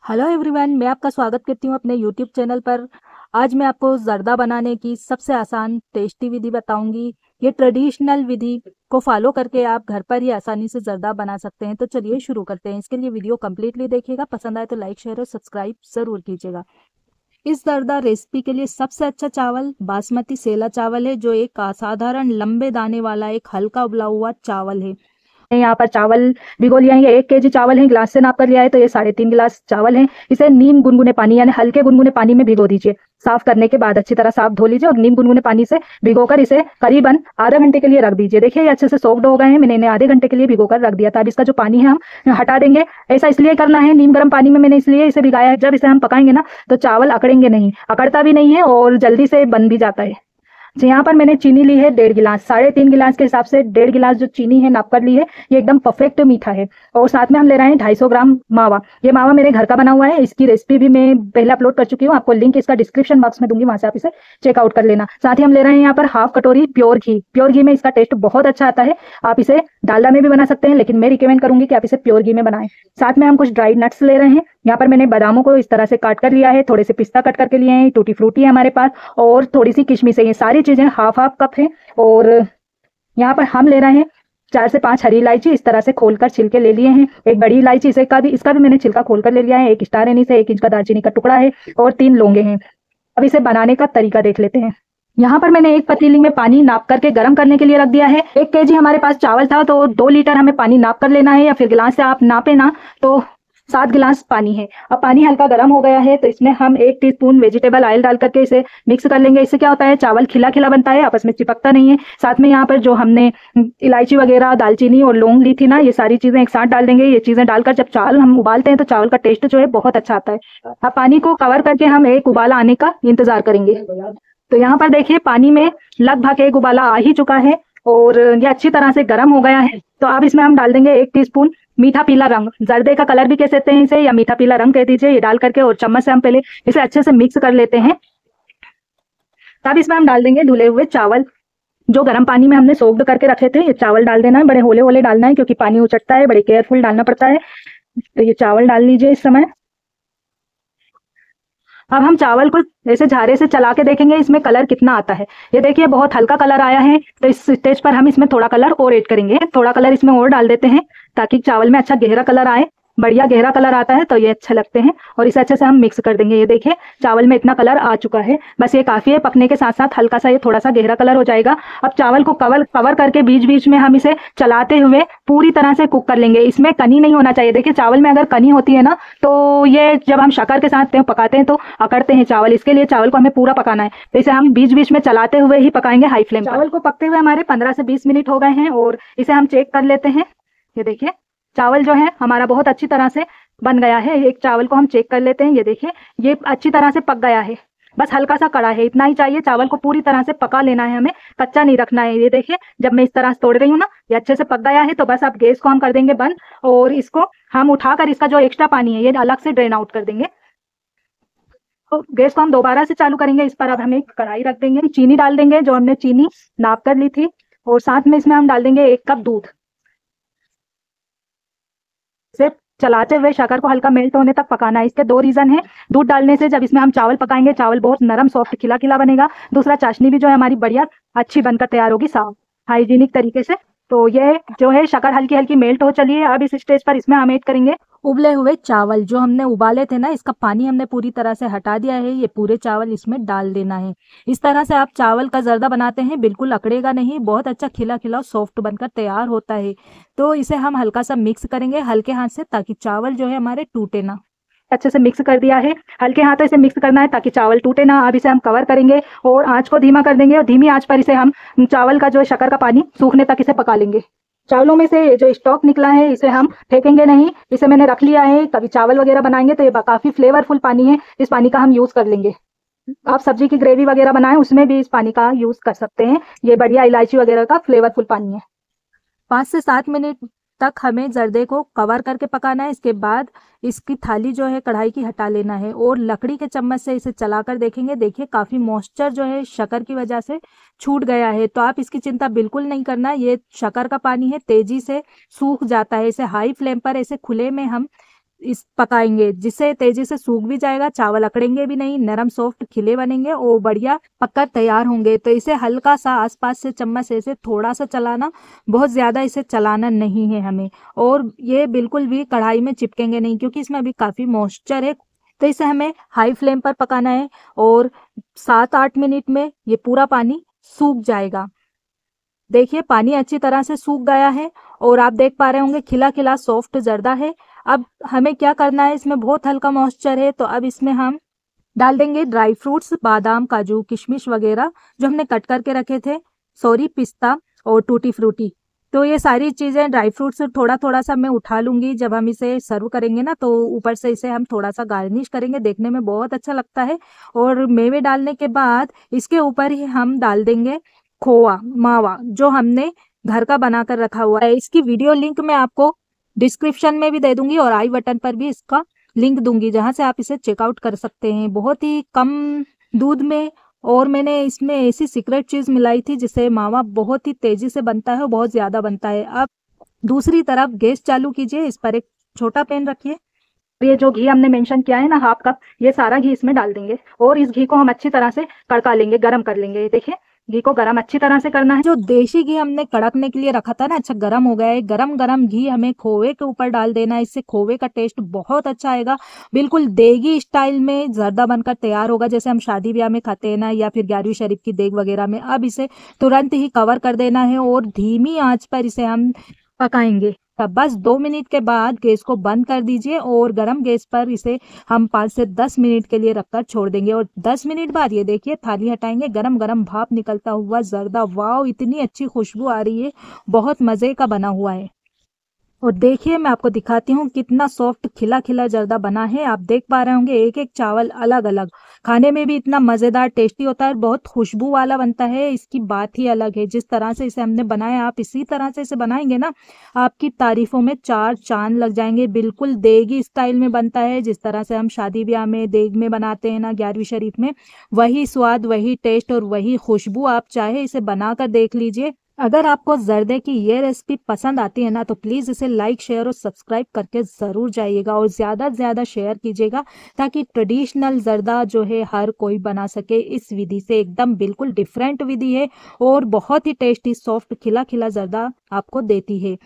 Hello everyone, मैं आपका स्वागत करती हूँ अपने यूट्यूब चैनल पर। आज मैं आपको ज़र्दा बनाने की सबसे आसान टेस्टी विधि बताऊंगी। ये ट्रेडिशनल विधि को फॉलो करके आप घर पर ही आसानी से ज़र्दा बना सकते हैं। तो चलिए शुरू करते हैं। इसके लिए वीडियो कंप्लीटली देखिएगा, पसंद आए तो लाइक शेयर और सब्सक्राइब ज़रूर कीजिएगा। इस ज़र्दा रेसिपी के लिए सबसे अच्छा चावल बासमती सेला चावल है, जो एक असाधारण लंबे दाने वाला एक हल्का उबला हुआ चावल है। यहाँ पर चावल भिगो लिया है। ये 1 केजी चावल है, गिलास से नाप कर लिया है तो ये 3.5 गिलास चावल है। इसे नीम गुनगुने पानी यानी हल्के गुनगुने पानी में भिगो दीजिए। साफ करने के बाद अच्छी तरह साफ धो लीजिए और नीम गुनगुने पानी से भिगोकर इसे करीबन आधा घंटे के लिए रख दीजिए। देखिए ये अच्छे से सॉफ्ट हो गए हैं। मैंने इन्हें आधे घंटे के लिए भिगोकर रख दिया था। अब इसका जो पानी है हम हटा देंगे। ऐसा इसलिए करना है, नीम गर्म पानी में मैंने इसलिए इसे भिगाया है। जब इसे हम पकाएंगे ना तो चावल अकड़ेंगे नहीं, अकड़ता भी नहीं है और जल्दी से बन भी जाता है। तो यहाँ पर मैंने चीनी ली है 1.5 गिलास, 3.5 गिलास के हिसाब से 1.5 गिलास जो चीनी है नाप कर ली है। ये एकदम परफेक्ट मीठा है। और साथ में हम ले रहे हैं 250 ग्राम मावा। ये मावा मेरे घर का बना हुआ है। इसकी रेसिपी भी मैं पहले अपलोड कर चुकी हूँ, आपको लिंक इसका डिस्क्रिप्शन बॉक्स में दूंगी, वहां से आप इसे चेकआउट कर लेना। साथ ही हम ले रहे हैं यहाँ पर हाफ कटोरी प्योर घी। प्योर घी में इसका टेस्ट बहुत अच्छा आता है। आप इसे डालडा में भी बना सकते हैं, लेकिन मैं रिकमेंड करूंगी कि आप इसे प्योर घी में बनाएं। साथ में हम कुछ ड्राई नट्स ले रहे हैं। यहाँ पर मैंने बादामों को इस तरह से काट कर लिया है, थोड़े से पिस्ता कट करके लिए हैं, टूटी फ्रूटी है हमारे पास और थोड़ी सी किशमिश है। ये सारी चीजें हाफ हाफ कप है। और यहाँ पर हम ले रहे हैं 4 से 5 हरी इलायची, इस तरह से खोलकर छिलके ले लिए हैं। एक बड़ी इलायची, इसका भी मैंने छिलका खोलकर ले लिया है। एक स्टार एनीस है, 1 इंच का दालचीनी का टुकड़ा है और 3 लौंगे हैं। अब इसे बनाने का तरीका देख लेते हैं। यहाँ पर मैंने एक पतीली में पानी नाप करके गर्म करने के लिए रख दिया है। 1 केजी हमारे पास चावल था तो 2 लीटर हमें पानी नाप कर लेना है, या फिर गिलास से आप नापे ना तो 7 गिलास पानी है। अब पानी हल्का गर्म हो गया है तो इसमें हम 1 टीस्पून वेजिटेबल ऑयल डाल करके इसे मिक्स कर लेंगे। इससे क्या होता है, चावल खिला खिला बनता है, आपस में चिपकता नहीं है। साथ में यहाँ पर जो हमने इलायची वगैरह, दालचीनी और लौंग ली थी ना, ये सारी चीजें एक साथ डाल देंगे। ये चीजें डालकर जब चावल हम उबालते हैं तो चावल का टेस्ट जो है बहुत अच्छा आता है। अब पानी को कवर करके हम एक उबाला आने का इंतजार करेंगे। तो यहाँ पर देखिए पानी में लगभग एक उबाला आ ही चुका है और ये अच्छी तरह से गर्म हो गया है। तो अब इसमें हम डाल देंगे 1 टीस्पून मीठा पीला रंग, जर्दे का कलर भी कह सकते हैं इसे, या मीठा पीला रंग कह दीजिए। ये डाल करके और चम्मच से हम पहले इसे अच्छे से मिक्स कर लेते हैं। तब इसमें हम डाल देंगे धुले हुए चावल, जो गर्म पानी में हमने सोक्ड करके रखे थे। ये चावल डाल देना है, बड़े होले होले डालना है क्योंकि पानी उचटता है, बड़े केयरफुल डालना पड़ता है। तो ये चावल डाल लीजिए इस समय। अब हम चावल को ऐसे झारे से चला के देखेंगे इसमें कलर कितना आता है। ये देखिए बहुत हल्का कलर आया है। तो इस स्टेज पर हम इसमें थोड़ा कलर और ऐड करेंगे, थोड़ा कलर इसमें और डाल देते हैं ताकि चावल में अच्छा गहरा कलर आए। बढ़िया गहरा कलर आता है तो ये अच्छे लगते हैं और इसे अच्छे से हम मिक्स कर देंगे। ये देखिए चावल में इतना कलर आ चुका है, बस ये काफी है। पकने के साथ साथ हल्का सा ये थोड़ा सा गहरा कलर हो जाएगा। अब चावल को कवर करके बीच बीच में हम इसे चलाते हुए पूरी तरह से कुक कर लेंगे। इसमें कनी नहीं होना चाहिए। देखिए चावल में अगर कनी होती है ना तो ये जब हम शक्कर के साथ पकाते हैं तो अकड़ते हैं चावल। इसके लिए चावल को हमें पूरा पकाना है, तो इसे हम बीच बीच में चलाते हुए ही पकाएंगे हाई फ्लेम पर। चावल को पकते हुए हमारे 15 से 20 मिनट हो गए हैं और इसे हम चेक कर लेते हैं। ये देखिए चावल जो है हमारा बहुत अच्छी तरह से बन गया है। एक चावल को हम चेक कर लेते हैं। ये देखिए ये अच्छी तरह से पक गया है, बस हल्का सा कड़ा है, इतना ही चाहिए। चावल को पूरी तरह से पका लेना है, हमें कच्चा नहीं रखना है। ये देखिए जब मैं इस तरह से तोड़ रही हूँ ना, ये अच्छे से पक गया है। तो बस अब गैस को हम कर देंगे बंद और इसको हम उठाकर इसका जो एक्स्ट्रा पानी है ये अलग से ड्रेन आउट कर देंगे। तो गैस को हम दोबारा से चालू करेंगे। इस पर अब हम एक कढ़ाई रख देंगे, चीनी डाल देंगे जो हमने चीनी नाप कर ली थी, और साथ में इसमें हम डाल देंगे 1 कप दूध। इसे चलाते हुए शक्कर को हल्का मेल्ट होने तक पकाना है। इसके 2 रीजन है। दूध डालने से जब इसमें हम चावल पकाएंगे चावल बहुत नरम सॉफ्ट खिला खिला बनेगा। दूसरा चाशनी भी जो है हमारी बढ़िया अच्छी बनकर तैयार होगी, साफ हाइजीनिक तरीके से। तो ये जो है शक्कर हल्की हल्की मेल्ट हो चली है। अब इस स्टेज पर इसमें हम ऐड करेंगे उबले हुए चावल जो हमने उबाले थे ना, इसका पानी हमने पूरी तरह से हटा दिया है। ये पूरे चावल इसमें डाल देना है। इस तरह से आप चावल का जर्दा बनाते हैं, बिल्कुल अकड़ेगा नहीं, बहुत अच्छा खिला खिला सॉफ्ट बनकर तैयार होता है। तो इसे हम हल्का सा मिक्स करेंगे हल्के हाथ से ताकि चावल जो है हमारे टूटे ना। अच्छे से मिक्स कर दिया है, हल्के हाथों से मिक्स करना है ताकि चावल टूटे ना। अब इसे हम कवर करेंगे और आंच को धीमा कर देंगे और धीमी आंच पर इसे हम चावल का जो शक्कर का पानी सूखने तक इसे पका लेंगे। चावलों में से जो स्टॉक निकला है इसे हम फेंकेंगे नहीं, इसे मैंने रख लिया है। कभी चावल वगैरह बनाएंगे तो ये काफी फ्लेवरफुल पानी है, इस पानी का हम यूज कर लेंगे। आप सब्जी की ग्रेवी वगैरह बनाएं उसमें भी इस पानी का यूज कर सकते हैं। ये बढ़िया इलायची वगैरह का फ्लेवरफुल पानी है। 5 से 7 मिनट तक हमें जर्दे को कवर करके पकाना है। इसके बाद इसकी थाली जो है कढ़ाई की हटा लेना है और लकड़ी के चम्मच से इसे चलाकर देखेंगे। देखिए काफ़ी मॉइस्चर जो है शक्कर की वजह से छूट गया है। तो आप इसकी चिंता बिल्कुल नहीं करना, ये शक्कर का पानी है, तेजी से सूख जाता है। इसे हाई फ्लेम पर ऐसे खुले में हम इस पकाएंगे, जिससे तेजी से सूख भी जाएगा, चावल अकड़ेंगे भी नहीं, नरम सॉफ्ट खिले बनेंगे और बढ़िया पककर तैयार होंगे। तो इसे हल्का सा आसपास से चम्मच से इसे थोड़ा सा चलाना, बहुत ज़्यादा इसे चलाना नहीं है हमें। और ये बिल्कुल भी कढ़ाई में चिपकेंगे नहीं, क्योंकि इसमें अभी काफ़ी मॉइस्चर है। तो इसे हमें हाई फ्लेम पर पकाना है और 7-8 मिनट में ये पूरा पानी सूख जाएगा। देखिए पानी अच्छी तरह से सूख गया है और आप देख पा रहे होंगे खिला खिला सॉफ्ट जर्दा है। अब हमें क्या करना है, इसमें बहुत हल्का मॉइस्चर है, तो अब इसमें हम डाल देंगे ड्राई फ्रूट्स, बादाम, काजू, किशमिश वगैरह जो हमने कट करके रखे थे, सॉरी पिस्ता और टूटी फ्रूटी। तो ये सारी चीज़ें ड्राई फ्रूट्स थोड़ा थोड़ा सा मैं उठा लूँगी, जब हम इसे सर्व करेंगे ना तो ऊपर से इसे हम थोड़ा सा गार्निश करेंगे, देखने में बहुत अच्छा लगता है। और मेवे डालने के बाद इसके ऊपर ही हम डाल देंगे खोआ, मावा, जो हमने घर का बना कर रखा हुआ है। इसकी वीडियो लिंक मैं आपको डिस्क्रिप्शन में भी दे दूंगी और आई बटन पर भी इसका लिंक दूंगी, जहां से आप इसे चेकआउट कर सकते हैं। बहुत ही कम दूध में, और मैंने इसमें ऐसी सीक्रेट चीज़ मिलाई थी जिससे मावा बहुत ही तेजी से बनता है और बहुत ज़्यादा बनता है। अब दूसरी तरफ गैस चालू कीजिए, इस पर एक छोटा पैन रखिए। ये जो घी हमने मेंशन किया है ना, 1/2 कप, ये सारा घी इसमें डाल देंगे और इस घी को हम अच्छी तरह से कड़का लेंगे, गरम कर लेंगे। देखिए घी को गरम अच्छी तरह से करना है। जो देशी घी हमने कड़कने के लिए रखा था ना, अच्छा गरम हो गया है। गरम गरम घी हमें खोवे के ऊपर डाल देना है, इससे खोवे का टेस्ट बहुत अच्छा आएगा। बिल्कुल देगी स्टाइल में जर्दा बनकर तैयार होगा, जैसे हम शादी ब्याह में खाते हैं ना, या फिर 11वीं शरीफ की देग वगैरह में। अब इसे तुरंत ही कवर कर देना है और धीमी आंच पर इसे हम पकाएंगे। तब बस 2 मिनट के बाद गैस को बंद कर दीजिए और गरम गैस पर इसे हम 5 से 10 मिनट के लिए रखकर छोड़ देंगे। और 10 मिनट बाद ये देखिए थाली हटाएंगे, गरम गरम भाप निकलता हुआ जर्दा, वाव इतनी अच्छी खुशबू आ रही है, बहुत मज़े का बना हुआ है। और देखिए मैं आपको दिखाती हूँ कितना सॉफ्ट खिला खिला जर्दा बना है। आप देख पा रहे होंगे एक एक चावल अलग अलग, खाने में भी इतना मज़ेदार टेस्टी होता है, बहुत खुशबू वाला बनता है। इसकी बात ही अलग है, जिस तरह से इसे हमने बनाया, आप इसी तरह से इसे बनाएंगे ना, आपकी तारीफों में 4 चांद लग जाएंगे। बिल्कुल देगी स्टाइल में बनता है, जिस तरह से हम शादी ब्याह में देग में बनाते हैं ना, 11वीं शरीफ में, वही स्वाद, वही टेस्ट और वही खुशबू। आप चाहे इसे बनाकर देख लीजिए। अगर आपको जर्दे की ये रेसिपी पसंद आती है ना, तो प्लीज़ इसे लाइक, शेयर और सब्सक्राइब करके ज़रूर जाइएगा और ज़्यादा से ज़्यादा शेयर कीजिएगा, ताकि ट्रेडिशनल जर्दा जो है हर कोई बना सके इस विधि से। एकदम बिल्कुल डिफरेंट विधि है और बहुत ही टेस्टी सॉफ्ट खिला खिला जर्दा आपको देती है।